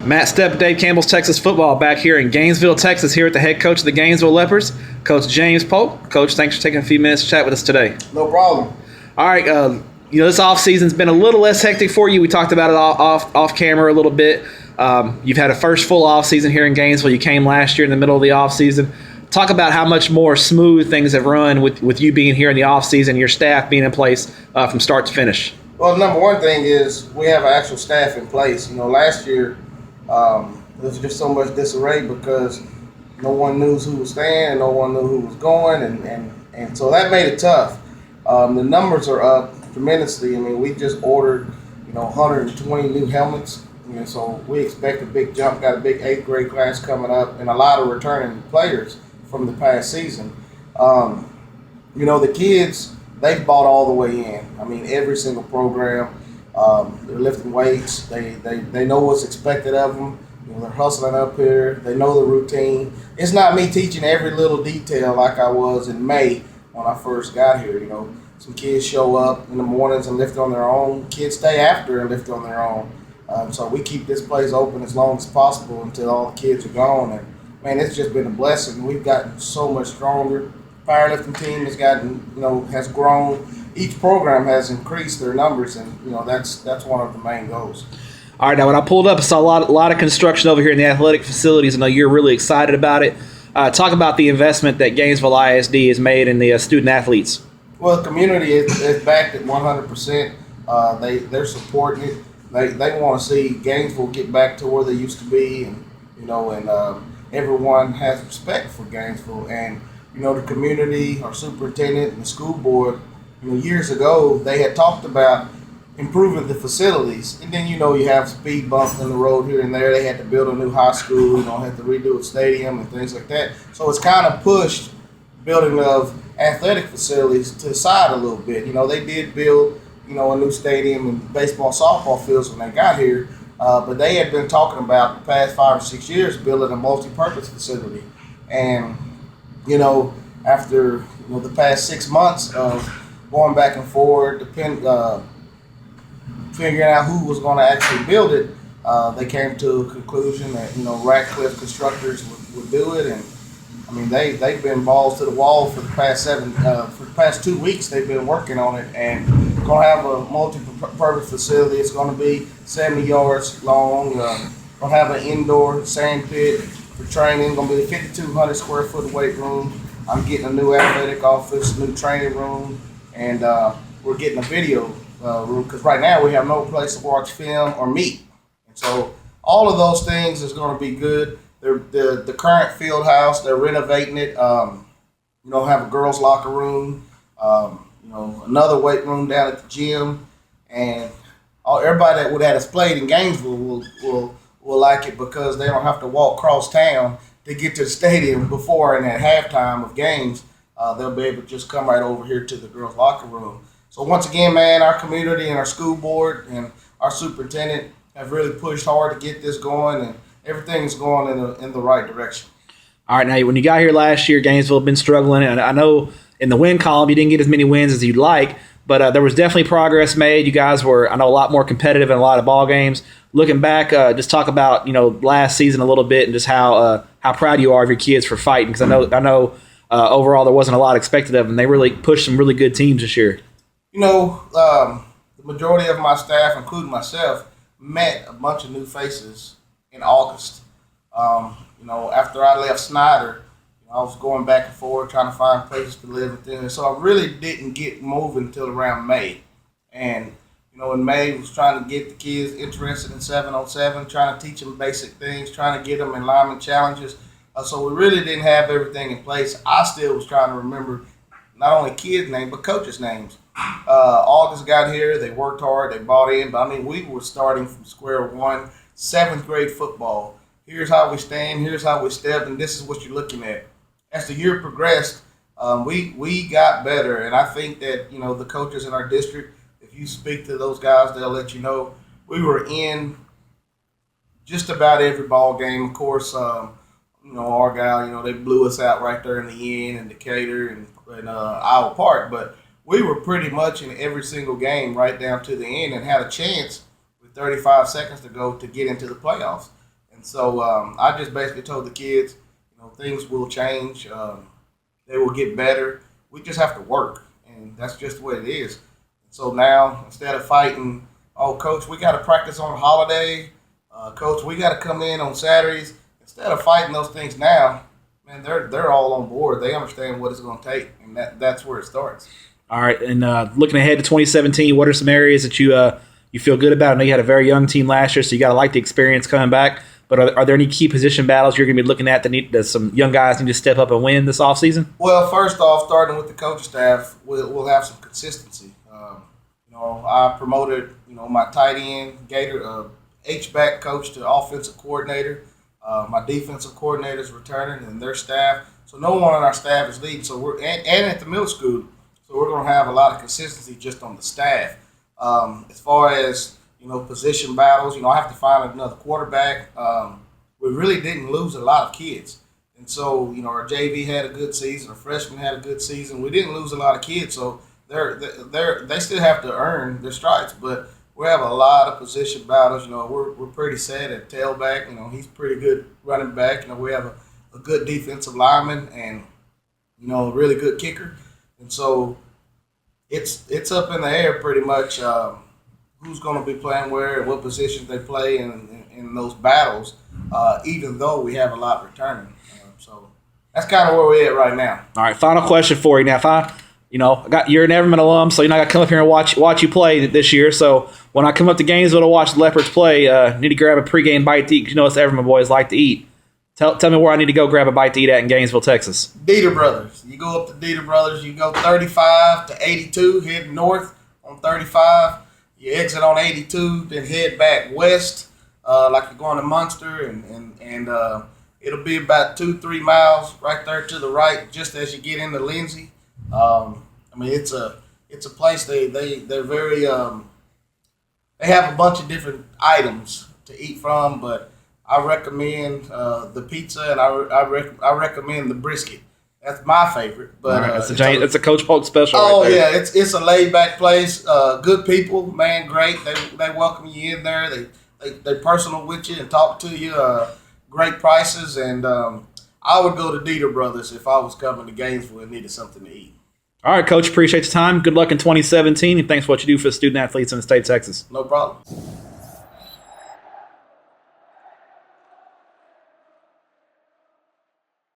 Matt Stepp, Dave Campbell's Texas Football back here in Gainesville, Texas, here with the head coach of the Gainesville Leopards, Coach James Polk. Coach, thanks for taking a few minutes to chat with us today. No problem. All right, this offseason's been a little less hectic for you. We talked about it off camera a little bit. You've had a first full offseason here in Gainesville. You came last year in the middle of the offseason. Talk about how much more smooth things have run with you being here in the offseason, your staff being in place from start to finish. Well, number one thing is we have an actual staff in place. Last year there was just so much disarray because no one knew who was staying and no one knew who was going, and so that made it tough. The numbers are up tremendously. We just ordered 120 new helmets. So we expect a big jump. Got a big 8th grade class coming up and a lot of returning players from the past season. The kids, they've bought all the way in. Every single program. They're lifting weights. They know what's expected of them. They're hustling up here. They know the routine. It's not me teaching every little detail like I was in May when I first got here. Some kids show up in the mornings and lift on their own. Kids stay after and lift on their own. So we keep this place open as long as possible until all the kids are gone. And man, it's just been a blessing. We've gotten so much stronger. Powerlifting team has grown. Each program has increased their numbers, and that's one of the main goals. All right, now when I pulled up, I saw a lot of construction over here in the athletic facilities. I know you're really excited about it. Talk about the investment that Gainesville ISD has made in the student athletes. Well, the community is backed at 100%. They're supporting it. They want to see Gainesville get back to where they used to be, and everyone has respect for Gainesville. And the community, our superintendent, and the school board. Years ago, they had talked about improving the facilities. And then, you have speed bumps in the road here and there. They had to build a new high school, had to redo a stadium and things like that. So it's kind of pushed building of athletic facilities to the side a little bit. They did build, a new stadium and baseball, softball fields when they got here. But they had been talking about the past 5 or 6 years building a multi-purpose facility. And, after the past 6 months of going back and forth, figuring out who was going to actually build it, they came to a conclusion that Ratcliffe Constructors would do it, and they've been balls to the wall for the past 2 weeks. They've been working on it, and going to have a multi-purpose facility. It's going to be 70 yards long. Going to have an indoor sand pit for training. Going to be a 5,200 square foot weight room. I'm getting a new athletic office, new training room. And we're getting a video room because right now we have no place to watch film or meet. And so all of those things is going to be good. The current field house, they're renovating it. Have a girls' locker room. Another weight room down at the gym, and everybody that would have us played in Gainesville will like it because they don't have to walk across town to get to the stadium before and at halftime of games. They'll be able to just come right over here to the girls' locker room. So once again, man, our community and our school board and our superintendent have really pushed hard to get this going, and everything's going in the right direction. All right, now when you got here last year, Gainesville had been struggling, and I know in the win column you didn't get as many wins as you'd like, but there was definitely progress made. You guys were, a lot more competitive in a lot of ball games. Looking back, just talk about last season a little bit and just how proud you are of your kids for fighting, because I know. Overall, there wasn't a lot expected of them. They really pushed some really good teams this year. The majority of my staff, including myself, met a bunch of new faces in August. After I left Snyder, I was going back and forth trying to find places to live and things. So I really didn't get moving until around May. And, in May, I was trying to get the kids interested in 7-on-7, trying to teach them basic things, trying to get them in lineman challenges. So we really didn't have everything in place. I still was trying to remember not only kids' names, but coaches' names. August got here. They worked hard. They bought in. But, we were starting from square one, 7th grade football. Here's how we stand. Here's how we step. And this is what you're looking at. As the year progressed, we got better. And I think that, the coaches in our district, if you speak to those guys, they'll let you know we were in just about every ball game. Of course, Argyle, they blew us out right there in the end, and Decatur and Iowa Park. But we were pretty much in every single game right down to the end and had a chance with 35 seconds to go to get into the playoffs. And so I just basically told the kids, things will change. They will get better. We just have to work, and that's just what it is. So now, instead of fighting, oh, coach, we got to practice on a holiday. Coach, we got to come in on Saturdays. Instead of fighting those things now, man, they're all on board. They understand what it's going to take, and that's where it starts. All right, and looking ahead to 2017, what are some areas that you feel good about? I know you had a very young team last year, so you got to like the experience coming back. But are there any key position battles you're going to be looking at that some young guys need to step up and win this offseason? Well, first off, starting with the coaching staff, we'll have some consistency. I promoted my tight end Gator H-back coach to offensive coordinator. My defensive coordinator is returning, and their staff. So no one on our staff is leading. So we're and at the middle school, so we're going to have a lot of consistency just on the staff. As far as position battles, I have to find another quarterback. We really didn't lose a lot of kids, and so our JV had a good season, our freshmen had a good season. We didn't lose a lot of kids, so they still have to earn their stripes, but we have a lot of position battles. We're pretty set at tailback. He's pretty good running back. We have a good defensive lineman and a really good kicker, and so it's up in the air pretty much. Who's going to be playing where and what positions they play in those battles, even though we have a lot returning. So that's kind of where we're at right now. All right, final question for you. Now, you're an Everman alum, so I got to come up here and watch you play this year. So when I come up to Gainesville to watch the Leopards play, I need to grab a pregame bite to eat because it's Everman boys like to eat. Tell me where I need to go grab a bite to eat at in Gainesville, Texas. Dieter Brothers. You go up to Dieter Brothers, you go 35 to 82, head north on 35. You exit on 82, then head back west, like you're going to Munster, and it'll be about 2-3 miles right there to the right, just as you get into Lindsay. It's a place they're very they have a bunch of different items to eat from, but I recommend the pizza and I recommend the brisket. That's my favorite. But right, it's a Coach Polk special. Oh right there. Yeah, it's a laid back place. Good people, man, great. They welcome you in there. They personal with you and talk to you. Great prices, and I would go to Dieter Brothers if I was coming to Gainesville and needed something to eat. All right, Coach, appreciate your time. Good luck in 2017, and thanks for what you do for the student athletes in the state of Texas. No problem.